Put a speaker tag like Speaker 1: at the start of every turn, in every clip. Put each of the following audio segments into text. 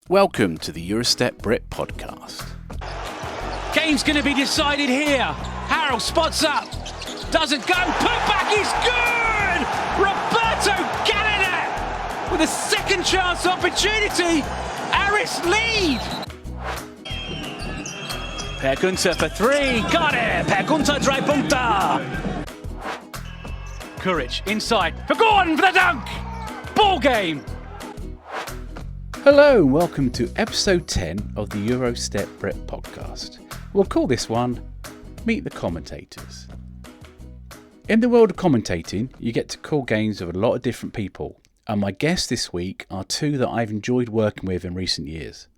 Speaker 1: Welcome to the Eurostep Brit podcast.
Speaker 2: Game's going to be decided here. Harold spots up. Doesn't go. Putback is good! Roberto Canada with a second chance opportunity. Aris lead. Per Gunter for three. Got it. Per Gunter drei Punkte. Courage inside. For Gordon for the dunk. Ball game.
Speaker 1: Hello and welcome to episode 10 of the Eurostep Brit podcast. We'll call this one Meet the Commentators. In the world of commentating, you get to call games with a lot of different people, and my guests this week are two that I've enjoyed working with in recent years.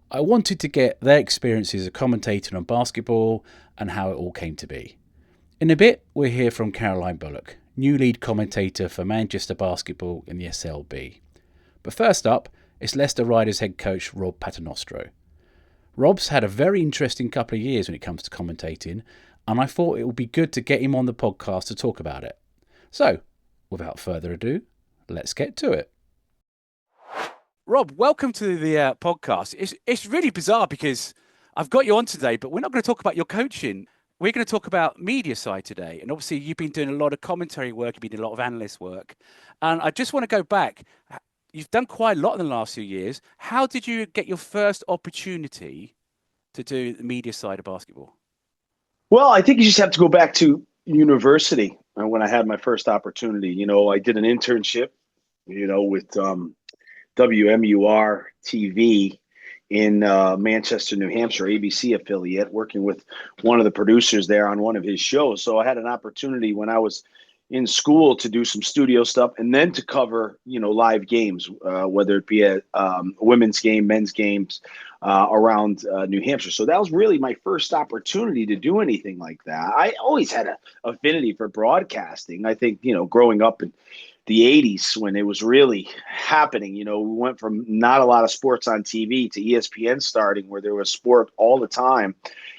Speaker 1: I wanted to get their experiences of commentating on basketball and how it all came to be. In a bit, we'll hear from Caroline Bullock, new lead commentator for Manchester Basketball in the SLB. But first up, it's Leicester Riders head coach Rob Paternostro. Rob's had a very interesting couple of years when it comes to commentating, and I thought it would be good to get him on the podcast to talk about it. So, without further ado, let's get to it.
Speaker 2: Rob, welcome to the podcast. It's really bizarre because I've got you on today, but we're not going to talk about your coaching. We're going to talk about media side today. And obviously, you've been doing a lot of commentary work, you've been doing a lot of analyst work. And I just want to go back. You've done quite a lot in the last few years. How did you get your first opportunity to do the media side of basketball?
Speaker 3: Well, I think you just have to go back to university when I had my first opportunity. You know, I did an internship, with WMUR TV in Manchester, New Hampshire, ABC affiliate, working with one of the producers there on one of his shows. So I had an opportunity when I was in school to do some studio stuff and then to cover, live games, whether it be a women's game, men's games around New Hampshire. So that was really my first opportunity to do anything like that. I always had an affinity for broadcasting. I think, growing up in the 80s when it was really happening, we went from not a lot of sports on TV to ESPN starting where there was sport all the time.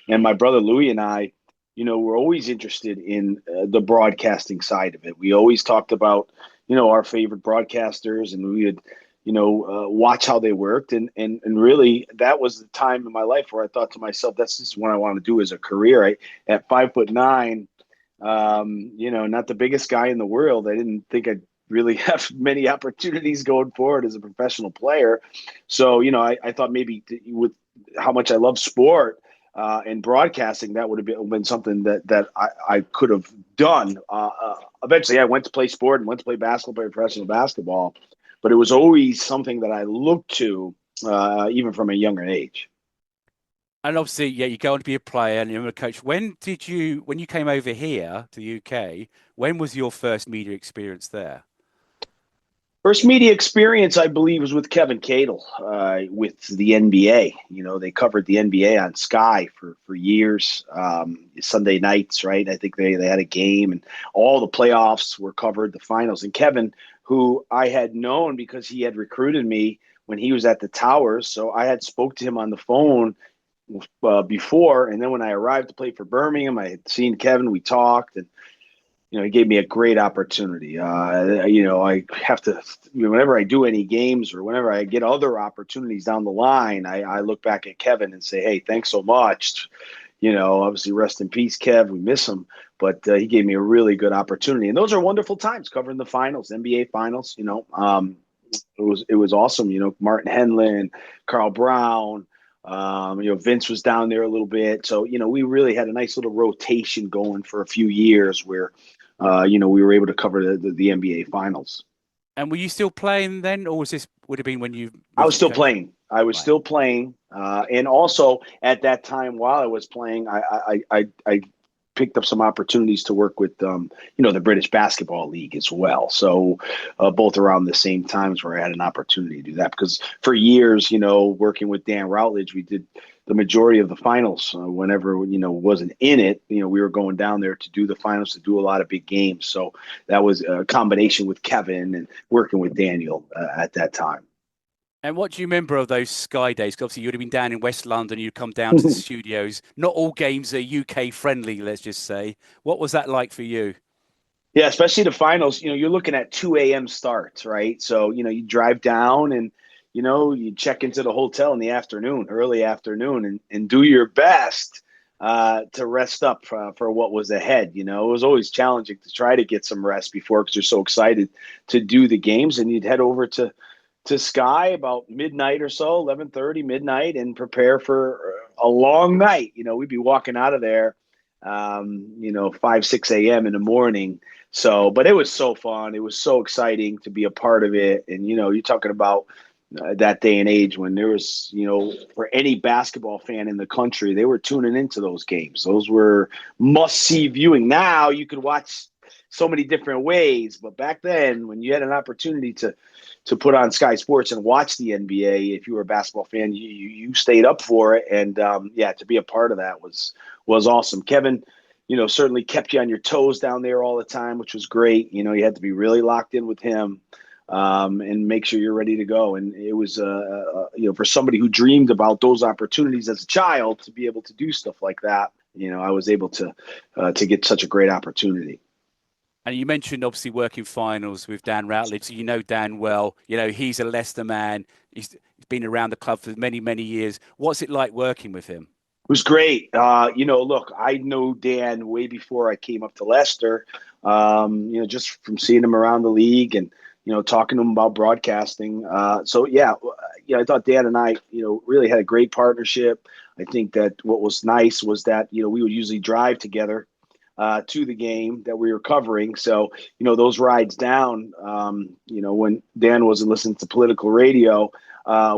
Speaker 3: And my brother Louie and I, we're always interested in the broadcasting side of it. We always talked about, our favorite broadcasters, and we would, watch how they worked. And really, that was the time in my life where I thought to myself, that's just what I want to do as a career. At 5'9", not the biggest guy in the world. I didn't think I'd really have many opportunities going forward as a professional player. So, I thought maybe with how much I love sport, and broadcasting, that would have been something that I could have done. Eventually, I went to play sport and went to play basketball, play professional basketball, but it was always something that I looked to, even from a younger age.
Speaker 2: And obviously, you go on to be a player and you're a coach. When you came over here to the UK, when was your first media experience there?
Speaker 3: First media experience, I believe, was with Kevin Cadle with the NBA. They covered the NBA on Sky for years, Sunday nights, right? I think they had a game, and all the playoffs were covered, the finals. And Kevin, who I had known because he had recruited me when he was at the Towers, so I had spoke to him on the phone before. And then when I arrived to play for Birmingham, I had seen Kevin, we talked, and he gave me a great opportunity. I have to, whenever I do any games or whenever I get other opportunities down the line, I look back at Kevin and say, hey, thanks so much. Obviously rest in peace, Kev. We miss him, but he gave me a really good opportunity. And those are wonderful times covering the finals, NBA finals. It was awesome. Martin Henlin, Carl Brown, Vince was down there a little bit. So, we really had a nice little rotation going for a few years where, we were able to cover the NBA finals.
Speaker 2: And were you still playing then, or would have been when you?
Speaker 3: I was still playing. Still playing. And also at that time, while I was playing, I picked up some opportunities to work with, the British Basketball League as well. So both around the same times where I had an opportunity to do that. Because for years, working with Dan Routledge, we did the majority of the finals. Whenever, wasn't in it, we were going down there to do the finals, to do a lot of big games. So that was a combination with Kevin and working with Daniel at that time.
Speaker 2: And what do you remember of those Sky days? Because obviously you'd have been down in West London, you'd come down to the studios. Not all games are UK friendly, let's just say. What was that like for you?
Speaker 3: Yeah, especially the finals. You're looking at 2 a.m. starts, right? So, you drive down and, you check into the hotel in the afternoon, early afternoon, and do your best to rest up for what was ahead. It was always challenging to try to get some rest before because you're so excited to do the games, and you'd head over to Sky about midnight or so, 11:30 midnight, and prepare for a long night. We'd be walking out of there, 5, 6 a.m. in the morning. So, but it was so fun. It was so exciting to be a part of it. And, you're talking about that day and age when there was, for any basketball fan in the country, they were tuning into those games. Those were must-see viewing. Now you could watch so many different ways, but back then when you had an opportunity to put on Sky Sports and watch the NBA, if you were a basketball fan, you stayed up for it. And to be a part of that was awesome. Kevin, certainly kept you on your toes down there all the time, which was great. You had to be really locked in with him and make sure you're ready to go. And it was, for somebody who dreamed about those opportunities as a child to be able to do stuff like that, I was able to get such a great opportunity.
Speaker 2: And you mentioned obviously working finals with Dan Routledge. So you know Dan well. He's a Leicester man. He's been around the club for many, many years. What's it like working with him?
Speaker 3: It was great. Look, I know Dan way before I came up to Leicester, just from seeing him around the league and, talking to him about broadcasting. I thought Dan and I, really had a great partnership. I think that what was nice was that, we would usually drive together to the game that we were covering. So, those rides down, when Dan wasn't listening to political radio,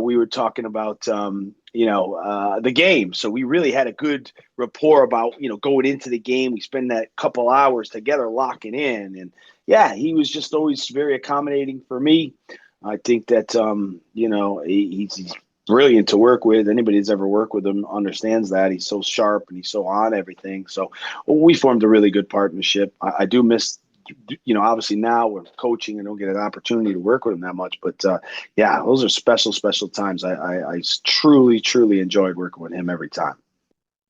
Speaker 3: we were talking about, the game. So we really had a good rapport about, going into the game. We spend that couple hours together locking in. And he was just always very accommodating for me. I think that, he's brilliant to work with. Anybody that's ever worked with him understands that. He's so sharp and he's so on everything. So we formed a really good partnership. I do miss, obviously now we're coaching and don't get an opportunity to work with him that much. But those are special, special times. I truly, truly enjoyed working with him every time.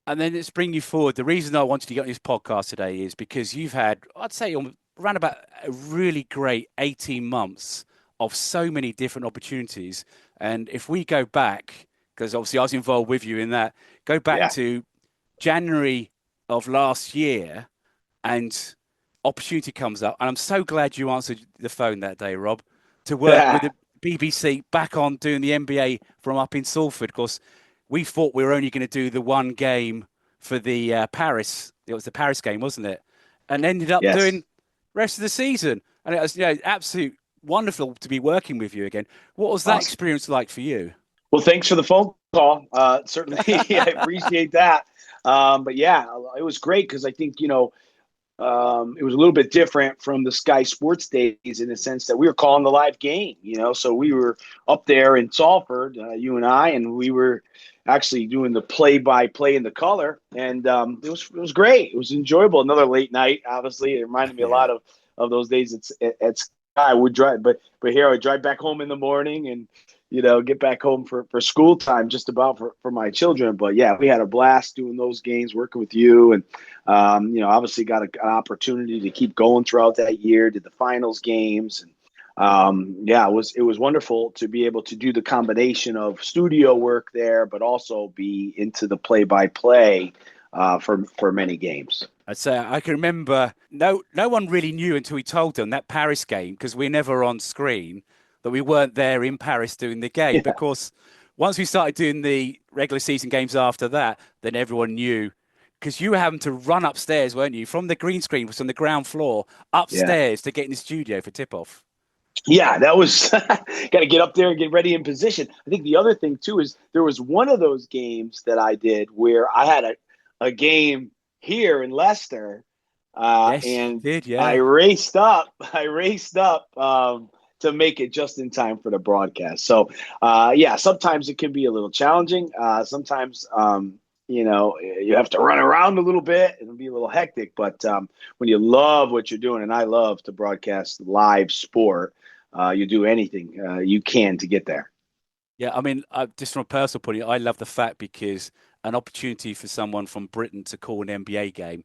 Speaker 2: And then let's bring you forward. The reason I wanted to get on this podcast today is because you've had, I'd say, around about a really great 18 months of so many different opportunities. And if we go back, because obviously I was involved with you in that, go back to January of last year and opportunity comes up. And I'm so glad you answered the phone that day, Rob, to work with the BBC back on doing the NBA from up in Salford. Of course, we thought we were only going to do the one game for the Paris. It was the Paris game, wasn't it? And ended up doing rest of the season. And it was, absolute wonderful to be working with you again. What was that experience like for you?
Speaker 3: Well, thanks for the phone call. Certainly, I appreciate that. But it was great because I think, it was a little bit different from the Sky Sports days in the sense that we were calling the live game, so we were up there in Salford, you and I, and we were actually doing the play-by-play in the color. And it was great. It was enjoyable. Another late night, obviously. It reminded me a lot of those days at Sky. I would drive, but here I would drive back home in the morning and, get back home for school time just about for my children. But we had a blast doing those games, working with you. And, obviously got an opportunity to keep going throughout that year, did the finals games. And it was wonderful to be able to do the combination of studio work there, but also be into the play-by-play for many games.
Speaker 2: I'd say I can remember no one really knew until we told them that Paris game, because we're never on screen, that we weren't there in Paris doing the game.
Speaker 3: Yeah.
Speaker 2: Because once we started doing the regular season games after that, then everyone knew, because you were having to run upstairs, weren't you? From the green screen, was on the ground floor, upstairs to get in the studio for tip-off.
Speaker 3: Yeah, that was got to get up there and get ready in position. I think the other thing, too, is there was one of those games that I did where I had a game here in Leicester, and I raced up to make it just in time for the broadcast. So, sometimes it can be a little challenging. Sometimes, you have to run around a little bit and be a little hectic. But when you love what you're doing, and I love to broadcast live sport, you do anything you can to get there.
Speaker 2: Yeah, I mean, just from a personal point of view, I love the fact because an opportunity for someone from Britain to call an NBA game,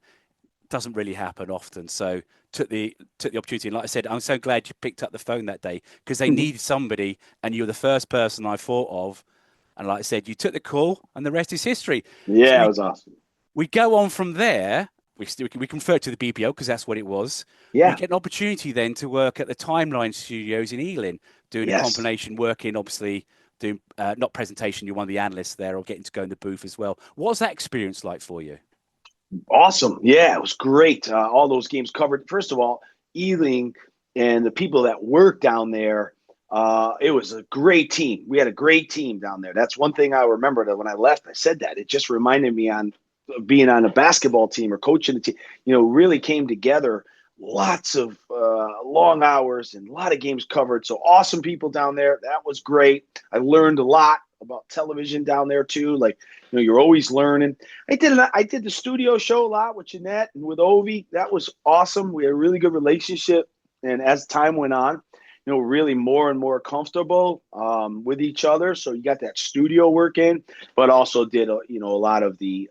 Speaker 2: doesn't really happen often. So took the opportunity. And like I said, I'm so glad you picked up the phone that day because they needed somebody, and you were the first person I thought of. And like I said, you took the call, and the rest is history. So
Speaker 3: Yeah, it was awesome.
Speaker 2: we go on from there. We convert to the BBL because that's what it was. You
Speaker 3: Yeah.
Speaker 2: get an opportunity then to work at the Timeline Studios in Ealing, doing a
Speaker 3: Yes.
Speaker 2: combination, working obviously doing not presentation. You're one of the analysts there, or getting to go in the booth as well. What was that experience like for you?
Speaker 3: Awesome. Yeah, it was great. All those games covered. First of all, Ealing and the people that worked down there, it was a great team. We had a great team down there. That's one thing I remember that when I left, I said that. It just reminded me on being on a basketball team or coaching the team, really came together. Lots of long hours and a lot of games covered. So awesome people down there. That was great. I learned a lot about television down there too. Like, you're always learning. I did the studio show a lot with Jeanette and with Ovi. That was awesome. We had a really good relationship. And as time went on, really more and more comfortable with each other. So you got that studio work in, but also did a lot of the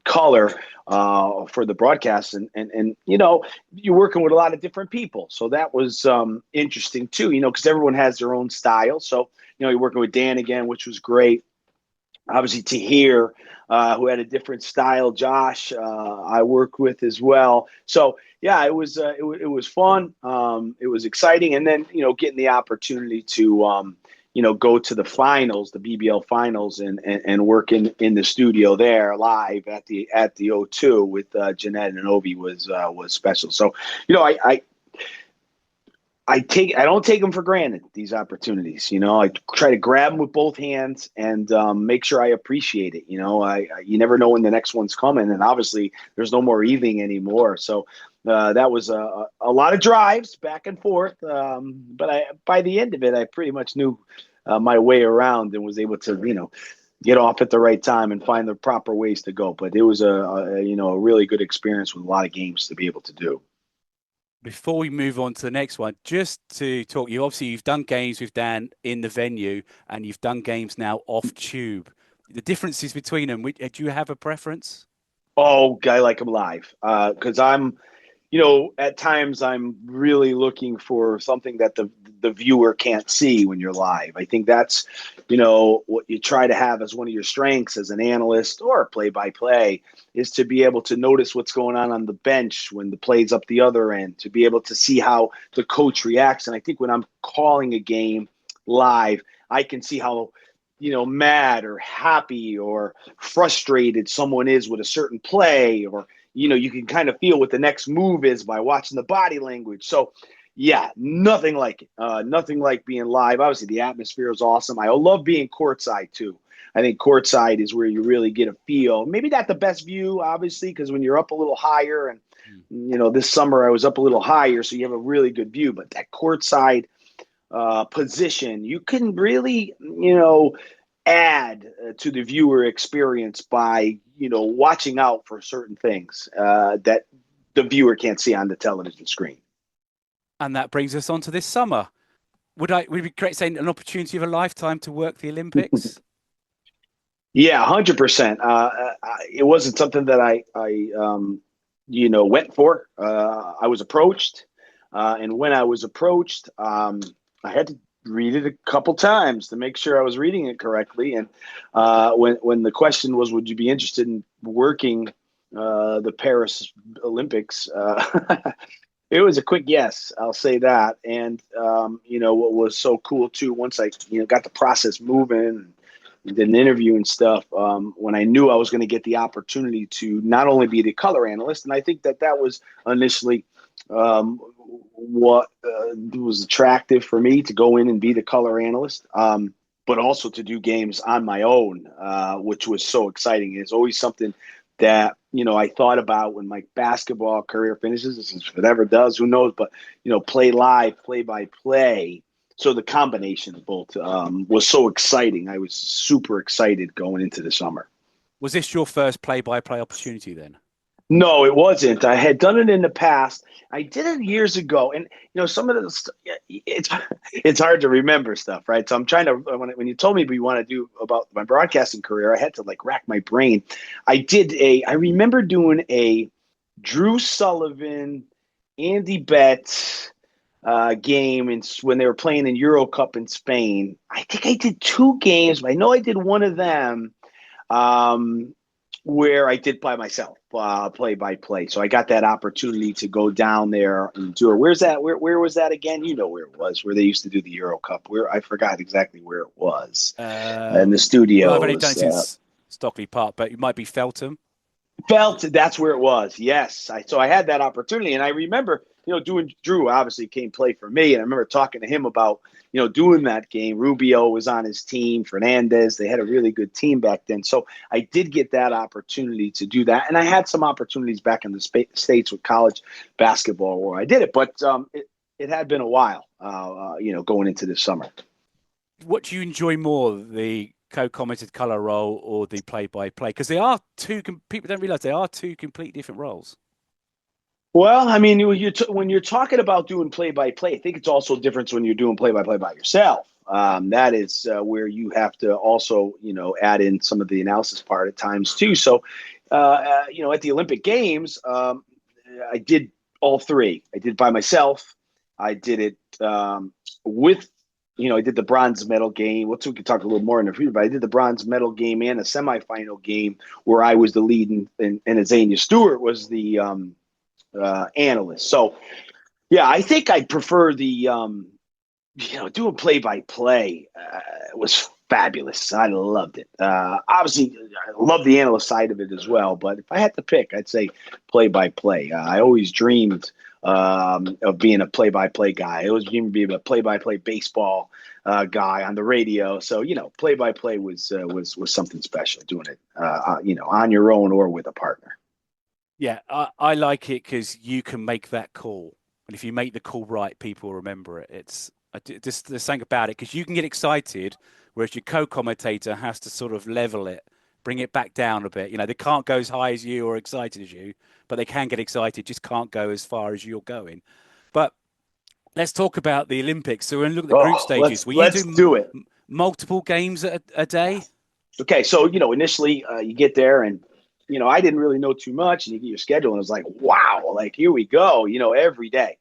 Speaker 3: color for the broadcast, and you're working with a lot of different people. So that was interesting too. Because everyone has their own style. So you're working with Dan again, which was great. Obviously, Tahir, who had a different style. Josh, I worked with as well. So yeah, it was fun. It was exciting, and then getting the opportunity to go to the finals, the BBL finals, and work in the studio there live at the O2 with Jeanette and Ovi was special. So I don't take them for granted, these opportunities. I try to grab them with both hands and make sure I appreciate it. You never know when the next one's coming, and obviously there's no more Evening anymore. So that was a lot of drives back and forth. But by the end of it, I pretty much knew my way around and was able to, get off at the right time and find the proper ways to go. But it was a really good experience with a lot of games to be able to do.
Speaker 2: Before we move on to the next one, just to talk, you've done games with Dan in the venue, and you've done games now off tube. The differences between them, do you have a preference?
Speaker 3: Oh, I like them live because I'm, at times I'm really looking for something that the viewer can't see when you're live. I think that's, what you try to have as one of your strengths as an analyst or play-by-play is to be able to notice what's going on the bench when the play's up the other end, to be able to see how the coach reacts. And I think when I'm calling a game live, I can see how mad or happy or frustrated someone is with a certain play, or you can kind of feel what the next move is by watching the body language. So yeah, nothing like it. Nothing like being live. Obviously the atmosphere is awesome. I love being courtside too. I think courtside is where you really get a feel. Maybe not the best view, obviously, because when you're up a little higher, and this summer I was up a little higher, so you have a really good view. But that courtside position, you can really, add to the viewer experience by, watching out for certain things that the viewer can't see on the television screen.
Speaker 2: And that brings us on to this summer. Would it be great saying an opportunity of a lifetime to work the Olympics?
Speaker 3: Yeah, 100%. It wasn't something that I went for. I was approached, and when I was approached, I had to read it a couple times to make sure I was reading it correctly. And when the question was, would you be interested in working the Paris Olympics? It was a quick yes, I'll say that. And what was so cool too, once I got the process moving, did an interview and stuff, when I knew I was going to get the opportunity to not only be the color analyst, and I think that was initially what was attractive for me, to go in and be the color analyst, but also to do games on my own, which was so exciting. It's always something that I thought about when my basketball career finishes, if it ever does, who knows, but play live, play by play. So the combination of both was so exciting. I was super excited going into the summer.
Speaker 2: Was this your first play-by-play opportunity then?
Speaker 3: No, it wasn't. I had done it in the past. I did it years ago, and some of the it's hard to remember stuff, right? So I'm trying to, when you told me what you want to do about my broadcasting career, I had to rack my brain. I remember doing a Drew Sullivan, Andy Betts game when they were playing in Euro Cup in Spain. I think I did 2 games, but I know I did one of them where I did by myself, play by play. So I got that opportunity to go down there and do it. Where's that? Where was that again? You know where it was, where they used to do the Euro Cup. Where I forgot exactly where it was. In the studios.
Speaker 2: Well, I've only done it since Stockley Park, but it might be Feltham.
Speaker 3: That's where it was. Yes. So I had that opportunity. And I remember, doing Drew obviously came play for me. And I remember talking to him about, doing that game. Rubio was on his team, Fernandez. They had a really good team back then. So I did get that opportunity to do that. And I had some opportunities back in the States with college basketball where I did it. But it had been a while, going into this summer.
Speaker 2: What do you enjoy more, the co-commented color role or the play-by-play? Because they are people don't realize they are two completely different roles.
Speaker 3: Well, I mean, when you're talking about doing play-by-play, I think it's also a difference when you're doing play-by-play by yourself. That is where you have to also, add in some of the analysis part at times too. So, at the Olympic Games, I did all three. I did by myself. I did it with. I did the bronze medal game. We can talk a little more in the future, but I did the bronze medal game and a semifinal game where I was the lead and Azania Stewart was the analyst. So, yeah, I think I prefer the, doing play-by-play was fabulous. I loved it. Obviously, I love the analyst side of it as well, but if I had to pick, I'd say play-by-play. I always dreamed of being a play-by-play guy. I always dreamed of being a play-by-play baseball guy on the radio. So, play-by-play was something special, doing it, on your own or with a partner.
Speaker 2: Yeah, I like it because you can make that call. And if you make the call right, people remember it. There's something about it because you can get excited, whereas your co-commentator has to sort of level it, bring it back down a bit. They can't go as high as you or excited as you, but they can get excited, just can't go as far as you're going. But let's talk about the Olympics. So we're going to look at the group stages.
Speaker 3: Let's do it.
Speaker 2: Multiple games a day?
Speaker 3: Okay, so, initially you get there and, I didn't really know too much, and you get your schedule, and it was like, wow, like, here we go, every day.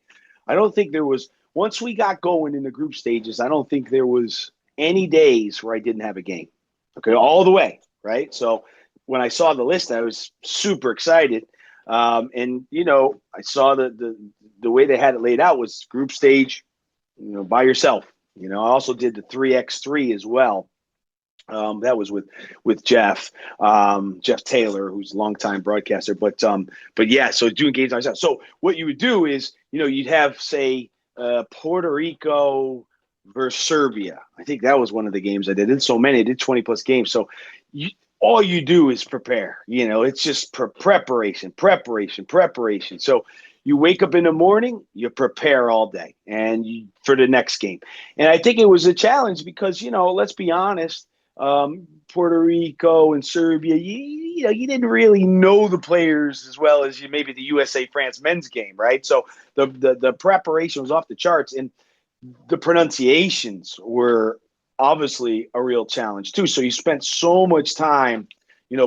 Speaker 3: I don't think there was, once we got going in the group stages, I don't think there was any days where I didn't have a game. Okay, all the way, right? So when I saw the list, I was super excited. And, I saw the way they had it laid out was group stage, by yourself. I also did the 3x3 as well. That was with Jeff Taylor, who's a longtime broadcaster. But yeah, so doing games on myself. So what you would do is, you'd have, say, Puerto Rico versus Serbia. I think that was one of the games I did. I did so many. I did 20 plus games. So all you do is prepare. It's just preparation. So you wake up in the morning, you prepare all day for the next game. And I think it was a challenge because, let's be honest, Puerto Rico and Serbia, you didn't really know the players as well as maybe the USA-France men's game, right? So the preparation was off the charts, and the pronunciations were obviously a real challenge too. So you spent so much time,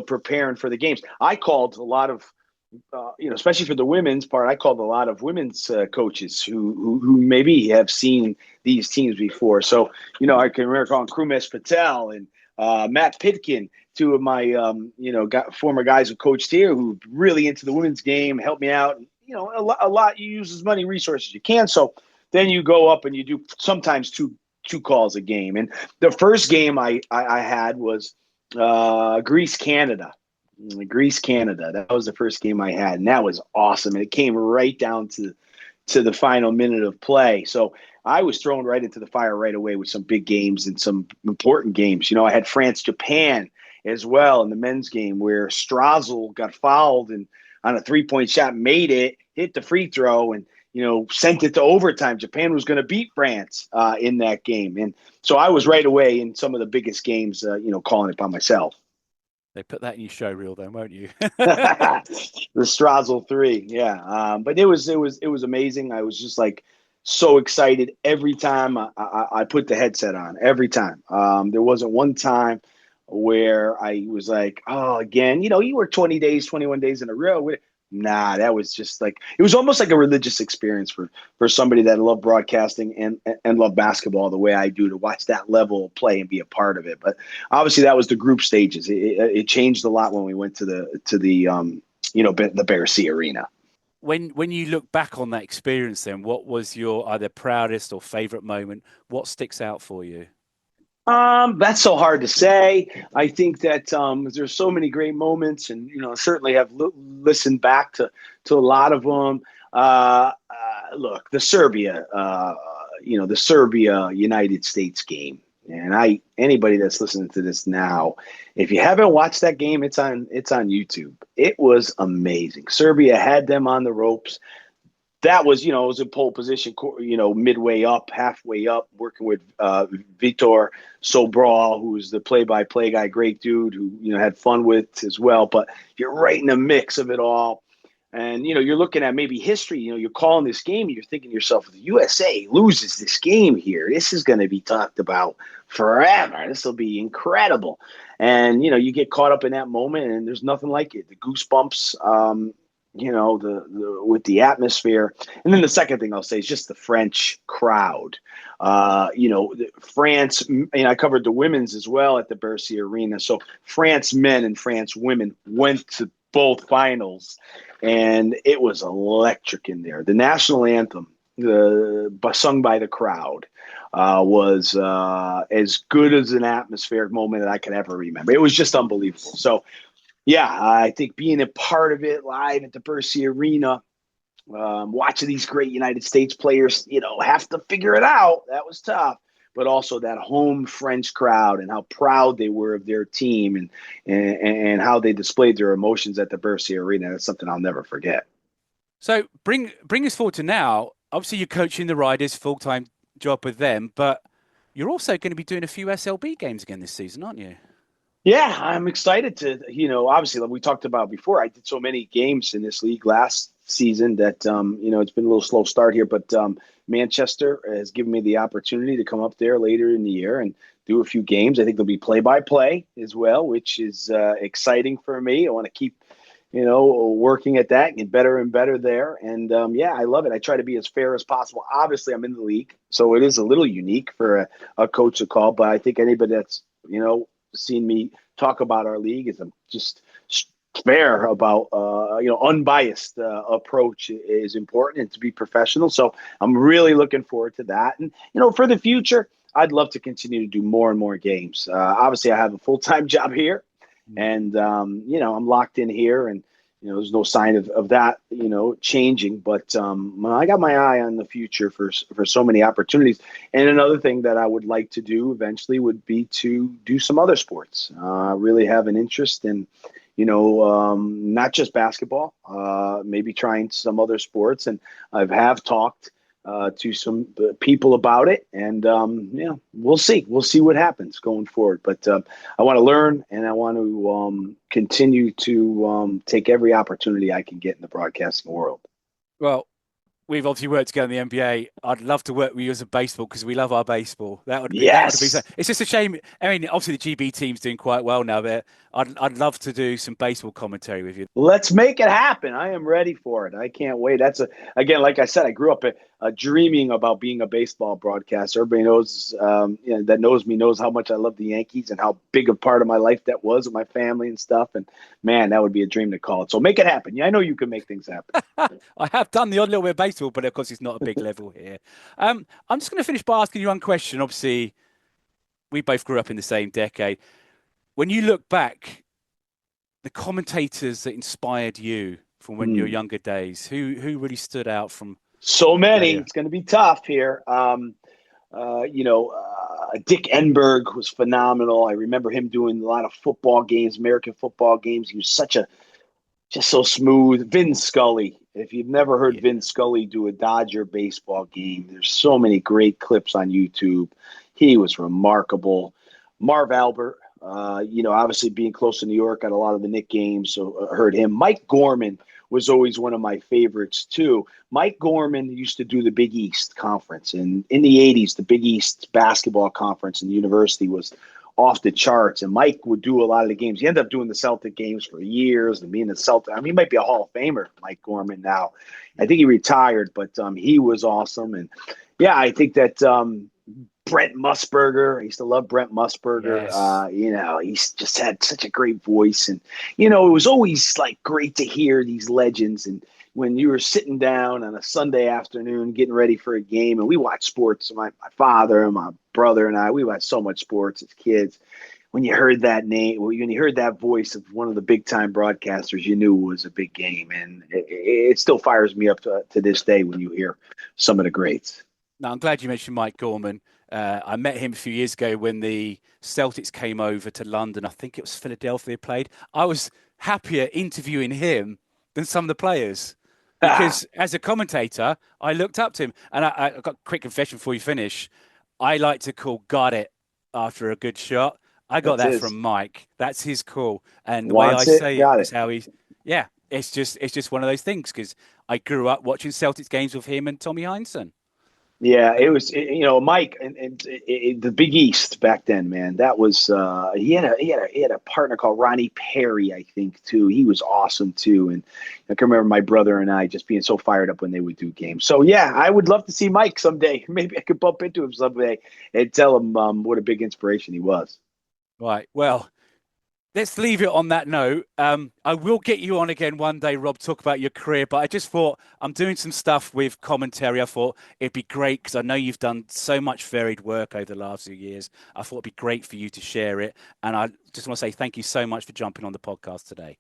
Speaker 3: preparing for the games. I called a lot of, especially for the women's part, I called a lot of women's coaches who maybe have seen these teams before. So, I can remember calling Krumesh Patel and Matt Pitkin, two of my, former guys who coached here who really into the women's game, helped me out. A lot, you use as many resources as you can. So then you go up and you do sometimes two calls a game. And the first game I had was Greece, Canada. That was the first game I had, and that was awesome. And it came right down to the final minute of play. So I was thrown right into the fire right away with some big games and some important games. I had France, Japan as well in the men's game where Strazel got fouled and on a 3-point shot, made it, hit the free throw, and sent it to overtime. Japan was going to beat France in that game. And so I was right away in some of the biggest games, calling it by myself.
Speaker 2: They put that in your show reel then, won't you?
Speaker 3: The Strazel 3. Yeah. But it was amazing. I was just like so excited every time I put the headset on, every time. There wasn't one time where I was like, oh, again, you work 20 days, 21 days in a row. Nah, that was just like, it was almost like a religious experience for somebody that loved broadcasting and loved basketball the way I do, to watch that level of play and be a part of it. But obviously that was the group stages. It changed a lot when we went to the Bear C Arena.
Speaker 2: When you look back on that experience, then what was your either proudest or favorite moment? What sticks out for you?
Speaker 3: That's so hard to say. I think that there's so many great moments, and certainly have listened back to a lot of them. Look, the Serbia United States game, and anybody that's listening to this now, if you haven't watched that game, it's on YouTube. It was amazing. Serbia had them on the ropes. That was, it was in pole position, midway up, halfway up, working with Vitor Sobral, who's the play-by-play guy, great dude who, had fun with as well. But you're right in the mix of it all. And, you're looking at maybe history, you're calling this game and you're thinking to yourself, if the USA loses this game here, this is going to be talked about forever. This will be incredible. And, you get caught up in that moment, and there's nothing like it. The goosebumps, with the atmosphere. And then the second thing I'll say is just the French crowd. France, I covered the women's as well at the Bercy Arena. So France men and France women went to both finals, and it was electric in there. The national anthem, sung by the crowd, was as good as an atmospheric moment that I could ever remember. It was just unbelievable. So, yeah, I think being a part of it live at the Bercy Arena, watching these great United States players, have to figure it out. That was tough. But also that home French crowd and how proud they were of their team and how they displayed their emotions at the Bercy Arena. That's something I'll never forget.
Speaker 2: So bring us forward to now. Obviously, you're coaching the Riders, full-time job with them, but you're also going to be doing a few SLB games again this season, aren't you?
Speaker 3: Yeah, I'm excited to, obviously, like we talked about before, I did so many games in this league last season that, it's been a little slow start here, but Manchester has given me the opportunity to come up there later in the year and do a few games. I think there'll be play-by-play as well, which is exciting for me. I want to keep, working at that and get better and better there. And yeah, I love it. I try to be as fair as possible. Obviously, I'm in the league, so it is a little unique for a coach to call, but I think anybody that's, seen me talk about our league is just fair about unbiased approach is important, and to be professional. So I'm really looking forward to that. And for the future, I'd love to continue to do more and more games. Obviously I have a full-time job here, and I'm locked in here, and there's no sign of that changing, but I got my eye on the future for so many opportunities. And another thing that I would like to do eventually would be to do some other sports. Really have an interest in not just basketball, maybe trying some other sports, and have talked to some people about it, and we'll see what happens going forward. But I want to learn, and I want to continue to take every opportunity I can get in the broadcasting world.
Speaker 2: Well, we've obviously worked together in the NBA. I'd love to work with you as a baseball, because we love our baseball. That would be so. It's just a shame. I mean, obviously the GB team's doing quite well now, but I'd love to do some baseball commentary with you.
Speaker 3: Let's make it happen. I am ready for it. I can't wait. Again, like I said, I grew up dreaming about being a baseball broadcaster. Everybody knows that knows me knows how much I love the Yankees and how big a part of my life that was with my family and stuff. And man, that would be a dream to call it. So make it happen. Yeah, I know you can make things happen.
Speaker 2: I have done the odd little bit of baseball, but of course it's not a big level here. I'm just going to finish by asking you one question. Obviously, we both grew up in the same decade. When you look back, the commentators that inspired you from when your younger days, who really stood out from?
Speaker 3: So many. It's going to be tough here. Dick Enberg was phenomenal. I remember him doing a lot of football games, American football games. He was just so smooth. Vin Scully. If you've never heard Vin Scully do a Dodger baseball game, there's so many great clips on YouTube. He was remarkable. Marv Albert, obviously being close to New York, got a lot of the Knick games, so I heard him. Mike Gorman was always one of my favorites too. Mike Gorman used to do the Big East Conference, and in the 80s, the Big East basketball conference in the university was off the charts. And Mike would do a lot of the games. He ended up doing the Celtic games for years and being the Celtic. I mean, he might be a Hall of Famer, Mike Gorman now. I think he retired, but he was awesome. And yeah, I think that Brent Musburger, I used to love Brent Musburger.
Speaker 2: Yes.
Speaker 3: He's just had such a great voice. And, it was always like great to hear these legends. And when you were sitting down on a Sunday afternoon getting ready for a game, and we watched sports, my father and my brother and I, we watched so much sports as kids. When you heard that name, when you heard that voice of one of the big time broadcasters, you knew it was a big game. And it still fires me up to this day when you hear some of the greats.
Speaker 2: Now, I'm glad you mentioned Mike Gorman. I met him a few years ago when the Celtics came over to London. I think it was Philadelphia played. I was happier interviewing him than some of the players because as a commentator, I looked up to him. And I got a quick confession before you finish. I like to call "got it" after a good shot. I got that from Mike. That's his call. And the way I say it is how he, yeah, it's just one of those things because I grew up watching Celtics games with him and Tommy Heinsohn.
Speaker 3: Yeah, it was Mike and the Big East back then, man. That was he had a partner called Ronnie Perry, I think, too. He was awesome too, and I can remember my brother and I just being so fired up when they would do games. So yeah, I would love to see Mike someday. Maybe I could bump into him someday and tell him what a big inspiration he was.
Speaker 2: Right. Well, let's leave it on that note. I will get you on again one day, Rob, talk about your career. But I just thought I'm doing some stuff with commentary. I thought it'd be great because I know you've done so much varied work over the last few years. I thought it'd be great for you to share it. And I just want to say thank you so much for jumping on the podcast today.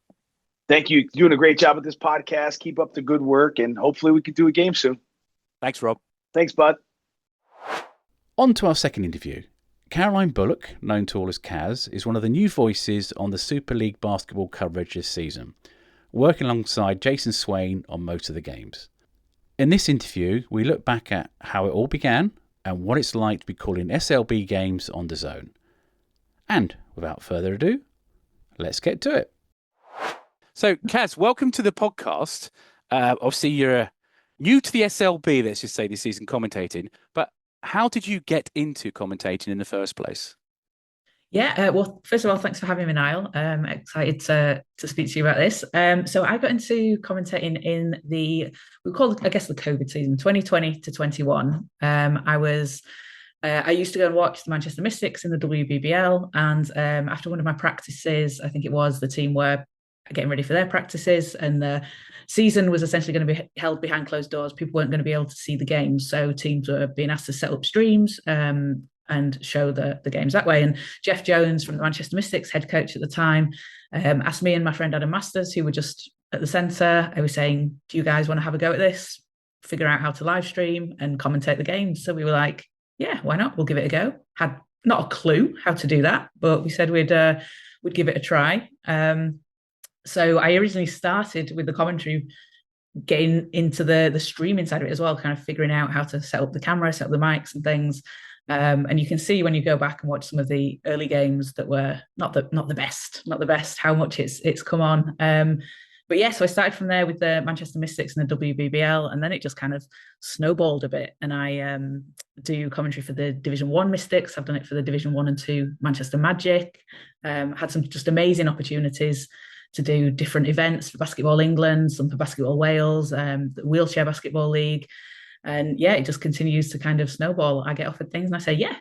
Speaker 3: Thank you. Doing a great job with this podcast. Keep up the good work, and hopefully we could do a game soon.
Speaker 2: Thanks, Rob.
Speaker 3: Thanks, bud.
Speaker 1: On to our second interview. Caroline Bullock, known to all as Kaz, is one of the new voices on the Super League basketball coverage this season, working alongside Jason Swain on most of the games. In this interview, we look back at how it all began and what it's like to be calling SLB games on the Zone. And without further ado, let's get to it.
Speaker 2: So, Kaz, welcome to the podcast. Obviously, you're new to the SLB, let's just say, this season commentating, but how did you get into commentating in the first place?
Speaker 4: Yeah, well, first of all, thanks for having me, Niall. Excited to speak to you about this. So I got into commentating in we call it, I guess, the COVID season, 2020 to 21. I used to go and watch the Manchester Mystics in the WBBL, and after one of my practices, I think it was, the team were getting ready for their practices, and the season was essentially going to be held behind closed doors. People weren't going to be able to see the games, so teams were being asked to set up streams and show the games that way. And Jeff Jones from the Manchester Mystics, head coach at the time, asked me and my friend Adam Masters, who were just at the centre. I was saying, do you guys want to have a go at this? Figure out how to live stream and commentate the games. So we were like, yeah, why not? We'll give it a go. Had not a clue how to do that, but we said we'd give it a try. So I originally started with the commentary, getting into the streaming side of it as well, kind of figuring out how to set up the camera, set up the mics and things. And you can see when you go back and watch some of the early games that were not the best, how much it's come on. But yeah, so I started from there with the Manchester Mystics and the WBBL, and then it just kind of snowballed a bit. And I do commentary for the Division 1 Mystics. I've done it for the Division 1 and 2 Manchester Magic. Had some just amazing opportunities to do different events for Basketball England, some for Basketball Wales, the Wheelchair Basketball League. And yeah, it just continues to kind of snowball. I get offered things and I say, yeah.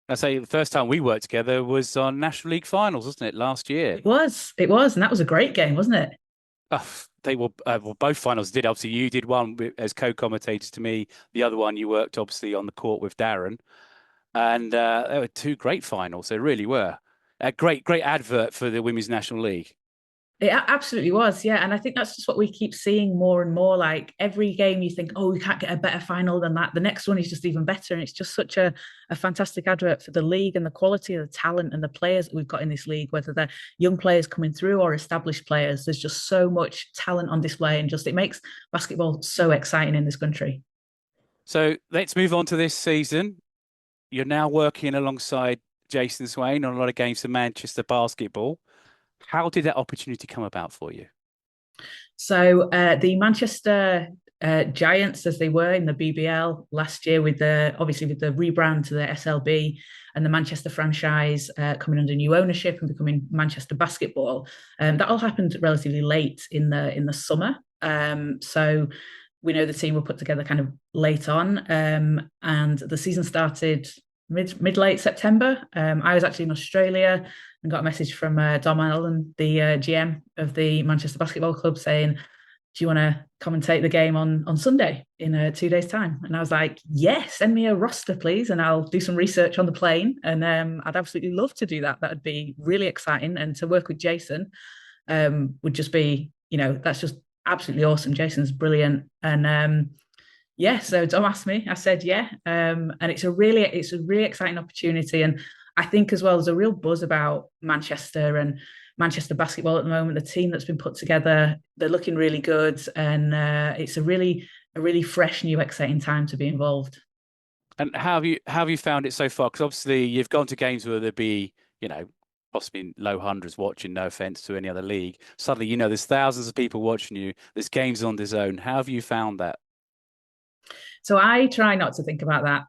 Speaker 2: I say the first time we worked together was on National League Finals, wasn't it, last year?
Speaker 4: It was. And that was a great game, wasn't it?
Speaker 2: They were both finals did. Obviously, you did one as co-commentators to me. The other one you worked obviously on the court with Darren. And they were two great finals. They really were. A great advert for the Women's National League.
Speaker 4: It absolutely was, yeah. And I think that's just what we keep seeing more and more. Like every game you think, oh, we can't get a better final than that. The next one is just even better. And it's just such a fantastic advert for the league and the quality of the talent and the players that we've got in this league, whether they're young players coming through or established players. There's just so much talent on display, and just it makes basketball so exciting in this country.
Speaker 2: So let's move on to this season. You're now working alongside Jason Swain on a lot of games for Manchester Basketball. How did that opportunity come about for you?
Speaker 4: So the Manchester giants as they were in the BBL last year, with the rebrand to the SLB and the Manchester franchise coming under new ownership and becoming Manchester Basketball. That all happened relatively late in the summer. So we know the team were put together kind of late on, and the season started mid late September. I was actually in Australia and got a message from Dom Allen, the GM of the Manchester Basketball Club, saying, do you want to commentate the game on Sunday in 2 days' time? And I was like, yes, send me a roster, please, and I'll do some research on the plane. And I'd absolutely love to do that. That would be really exciting. And to work with Jason would just be, that's just absolutely awesome. Jason's brilliant. And so Dom asked me, I said, yeah. And it's a really exciting opportunity. And I think as well, there's a real buzz about Manchester and Manchester basketball at the moment. The team that's been put together, they're looking really good, and it's a really fresh, new, exciting time to be involved.
Speaker 2: And how have you found it so far? Because obviously you've gone to games where there'd be, possibly low hundreds watching. No offense to any other league. Suddenly, there's thousands of people watching you. There's games on DAZN. How have you found that?
Speaker 4: So I try not to think about that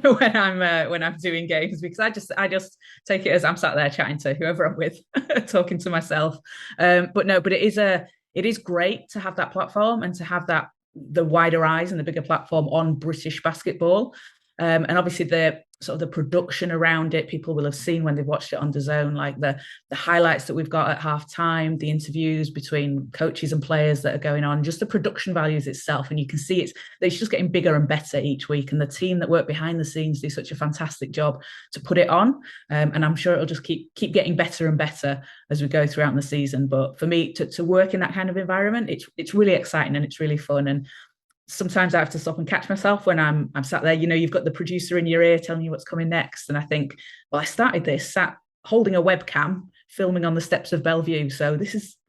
Speaker 4: when I'm doing games, because I just take it as I'm sat there chatting to whoever I'm with, talking to myself. But it is great to have that platform and to have the wider eyes and the bigger platform on British basketball. And obviously the production around it, people will have seen when they've watched it on DAZN, like the highlights that we've got at halftime, the interviews between coaches and players that are going on, just the production values itself. And you can see it's just getting bigger and better each week. And the team that work behind the scenes do such a fantastic job to put it on. And I'm sure it'll just keep getting better and better as we go throughout the season. But for me to work in that kind of environment, it's really exciting and it's really fun. And sometimes I have to stop and catch myself when I'm sat there. You've got the producer in your ear telling you what's coming next. And I think, well, I started this sat holding a webcam, filming on the steps of Bellevue. So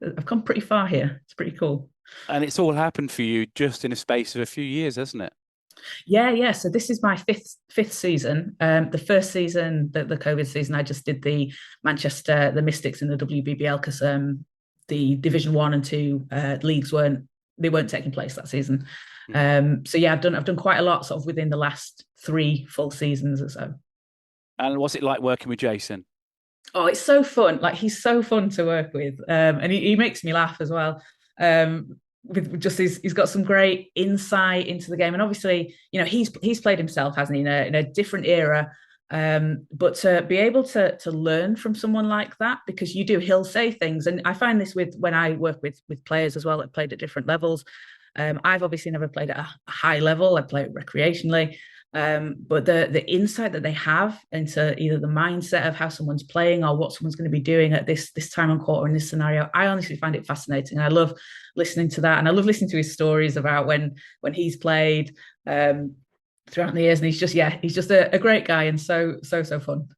Speaker 4: I've come pretty far here. It's pretty cool.
Speaker 2: And it's all happened for you just in a space of a few years, hasn't it?
Speaker 4: Yeah. So this is my fifth season. The first season, the COVID season, I just did the Mystics in the WBBL, because the Division 1 and 2 leagues weren't taking place that season. So yeah, I've done quite a lot sort of within the last 3 full seasons or so.
Speaker 2: And what's it like working with Jason?
Speaker 4: Oh, it's so fun. Like, he's so fun to work with. And he makes me laugh as well. With just he's got some great insight into the game. And obviously, he's played himself, hasn't he, in a different era. But to be able to learn from someone like that, because he'll say things. And I find this when I work with players as well that played at different levels. I've obviously never played at a high level. I play it recreationally. But the insight that they have into either the mindset of how someone's playing or what someone's going to be doing at this time on court or in this scenario, I honestly find it fascinating. I love listening to that, and I love listening to his stories about when he's played throughout the years. And he's just a great guy, and so fun.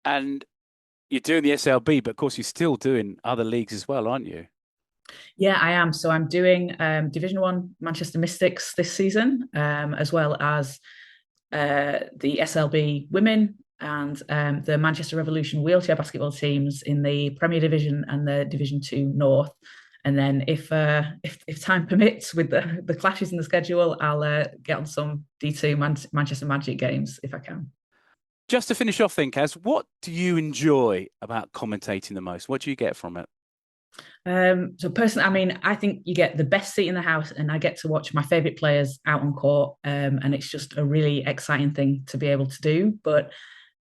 Speaker 2: And you're doing the SLB, but of course you're still doing other leagues as well, aren't you?
Speaker 4: Yeah, I am. So I'm doing Division 1 Manchester Mystics this season, as well as the SLB women and the Manchester Revolution wheelchair basketball teams in the Premier Division and the Division 2 North. And then if time permits, with the clashes in the schedule, I'll get on some D2 Manchester Magic games if I can.
Speaker 2: Just to finish off then, Kaz, what do you enjoy about commentating the most? What do you get from it?
Speaker 4: So personally, I think you get the best seat in the house, and I get to watch my favourite players out on court, and it's just a really exciting thing to be able to do. But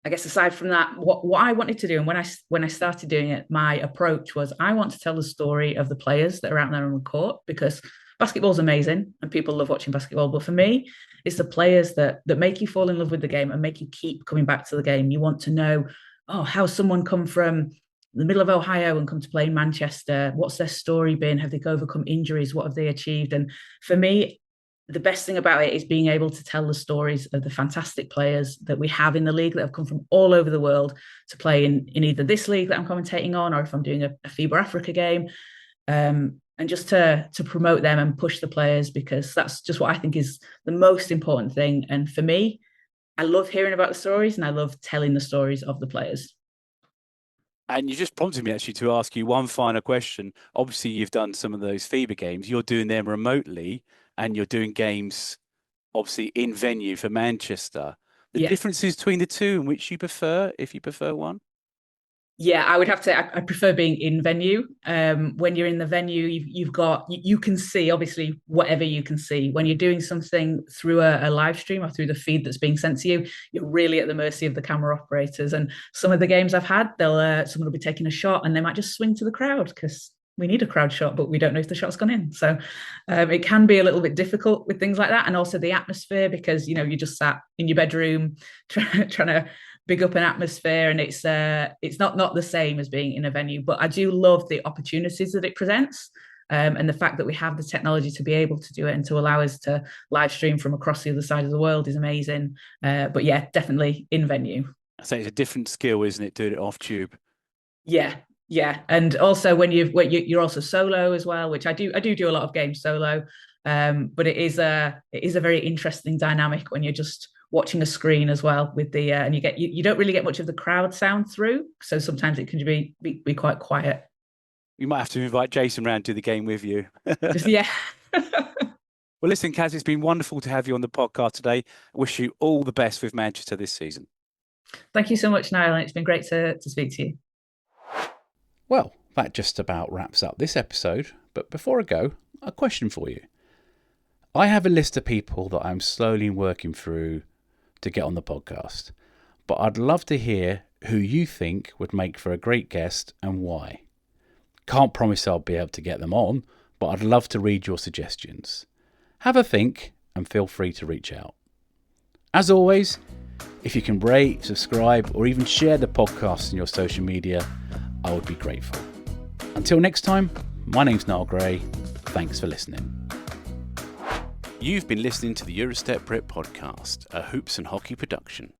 Speaker 4: I guess aside from that, what I wanted to do, and when I started doing it, my approach was, I want to tell the story of the players that are out there on the court, because basketball's amazing and people love watching basketball. But for me, it's the players that make you fall in love with the game and make you keep coming back to the game. You want to know, how someone come from the middle of Ohio and come to play in Manchester. What's their story been? Have they overcome injuries? What have they achieved? And for me, the best thing about it is being able to tell the stories of the fantastic players that we have in the league that have come from all over the world to play in either this league that I'm commentating on, or if I'm doing a FIBA Africa game, and just to promote them and push the players, because that's just what I think is the most important thing. And for me, I love hearing about the stories, and I love telling the stories of the players.
Speaker 2: And you just prompted me actually to ask you one final question. Obviously, you've done some of those FIBA games. You're doing them remotely. and you're doing games, obviously in venue for Manchester. The
Speaker 4: Yeah.
Speaker 2: differences between the two, and which you prefer, if you prefer one?
Speaker 4: Yeah, I would have to say I prefer being in venue. When you're in the venue, you can see obviously whatever you can see. When you're doing something through a live stream or through the feed that's being sent to you, you're really at the mercy of the camera operators. And some of the games I've had, someone will be taking a shot and they might just swing to the crowd because we need a crowd shot, but we don't know if the shot's gone in. So it can be a little bit difficult with things like that, and also the atmosphere, because you just sat in your bedroom trying to big up an atmosphere, and it's not the same as being in a venue. But I do love the opportunities that it presents, and the fact that we have the technology to be able to do it and to allow us to live stream from across the other side of the world is amazing. But yeah, definitely in venue.
Speaker 2: I say it's a different skill, isn't it, doing it off tube?
Speaker 4: Yeah, and also when you're also solo as well, which I do a lot of games solo, but it is a very interesting dynamic when you're just watching a screen as well with the and you don't really get much of the crowd sound through, so sometimes it can be quite quiet.
Speaker 2: You might have to invite Jason round to the game with you.
Speaker 4: Yeah.
Speaker 2: Well, listen, Kaz, it's been wonderful to have you on the podcast today. I wish you all the best with Manchester this season.
Speaker 4: Thank you so much, Niall. It's been great to speak to you.
Speaker 1: Well, that just about wraps up this episode, but before I go, a question for you. I have a list of people that I'm slowly working through to get on the podcast, but I'd love to hear who you think would make for a great guest and why. Can't promise I'll be able to get them on, but I'd love to read your suggestions. Have a think and feel free to reach out. As always, if you can rate, subscribe, or even share the podcast in your social media, I would be grateful. Until next time, my name's Niall Gray. Thanks for listening. You've been listening to the Eurostep Brit podcast, a Hoops and Hockey production.